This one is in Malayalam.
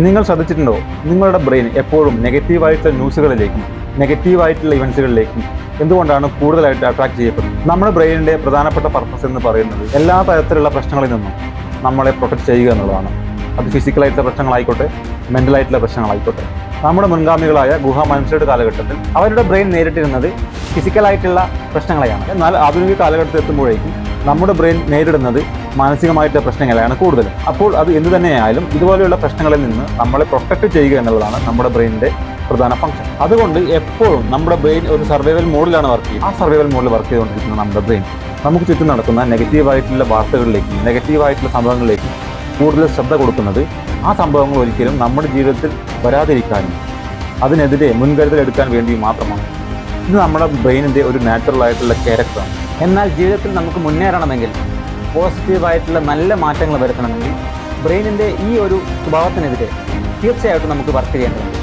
നിങ്ങൾ ശ്രദ്ധിച്ചിട്ടുണ്ടോ, നിങ്ങളുടെ ബ്രെയിൻ എപ്പോഴും നെഗറ്റീവായിട്ടുള്ള ന്യൂസുകളിലേക്കും നെഗറ്റീവായിട്ടുള്ള ഇവൻസുകളിലേക്കും എന്തുകൊണ്ടാണ് കൂടുതലായിട്ട് അട്രാക്ട് ചെയ്യപ്പെടുന്നത്? നമ്മുടെ ബ്രെയിനിൻ്റെ പ്രധാനപ്പെട്ട പർപ്പസ് എന്ന് പറയുന്നത് എല്ലാ തരത്തിലുള്ള പ്രശ്നങ്ങളിൽ നിന്നും നമ്മളെ പ്രൊട്ടക്ട് ചെയ്യുക എന്നുള്ളതാണ്. അത് ഫിസിക്കലായിട്ടുള്ള പ്രശ്നങ്ങളായിക്കോട്ടെ, മെൻ്റലായിട്ടുള്ള പ്രശ്നങ്ങളായിക്കോട്ടെ. നമ്മുടെ മുൻഗാമികളായ ഗുഹ മനുഷ്യരുടെ കാലഘട്ടത്തിൽ അവരുടെ ബ്രെയിൻ നേരിട്ടിരുന്നത് ഫിസിക്കലായിട്ടുള്ള പ്രശ്നങ്ങളെയാണ്. എന്നാൽ ആധുനിക കാലഘട്ടത്തിൽ എത്തുമ്പോഴേക്കും നമ്മുടെ ബ്രെയിൻ നേരിടുന്നത് മാനസികമായിട്ടുള്ള പ്രശ്നങ്ങളെയാണ് കൂടുതലും. അപ്പോൾ അത് എന്തു തന്നെയായാലും ഇതുപോലെയുള്ള പ്രശ്നങ്ങളിൽ നിന്ന് നമ്മളെ പ്രൊട്ടക്ട് ചെയ്യുക എന്നുള്ളതാണ് നമ്മുടെ ബ്രെയിനിൻ്റെ പ്രധാന ഫംഗ്ഷൻ. അതുകൊണ്ട് എപ്പോഴും നമ്മുടെ ബ്രെയിൻ ഒരു സർവൈവൽ മോഡിലാണ് വർക്ക് ചെയ്യുന്നത്. ആ സർവൈവൽ മോഡിൽ വർക്ക് ചെയ്തുകൊണ്ടിരിക്കുന്ന നമ്മുടെ ബ്രെയിൻ നമുക്ക് ചുറ്റും നടക്കുന്ന നെഗറ്റീവായിട്ടുള്ള വാർത്തകളിലേക്കും നെഗറ്റീവായിട്ടുള്ള സംഭവങ്ങളിലേക്കും കൂടുതൽ ശ്രദ്ധ കൊടുക്കുന്നത് ആ സംഭവങ്ങൾ ഒരിക്കലും നമ്മുടെ ജീവിതത്തിൽ വരാതിരിക്കാനും അതിനെതിരെ മുൻകരുതൽ എടുക്കാൻ വേണ്ടി മാത്രമാണ്. ഇത് നമ്മുടെ ബ്രെയിനിൻ്റെ ഒരു നാച്ചുറലായിട്ടുള്ള ക്യാരക്ടറാണ്. എന്നാൽ ജീവിതത്തിൽ നമുക്ക് മുന്നേറണമെങ്കിൽ, പോസിറ്റീവായിട്ടുള്ള നല്ല മാറ്റങ്ങൾ വരുത്തണമെങ്കിൽ ബ്രെയിനിൻ്റെ ഈ ഒരു സ്വഭാവത്തിനെതിരെ തീർച്ചയായിട്ടും നമുക്ക് വർക്ക് ചെയ്യേണ്ടതുണ്ട്.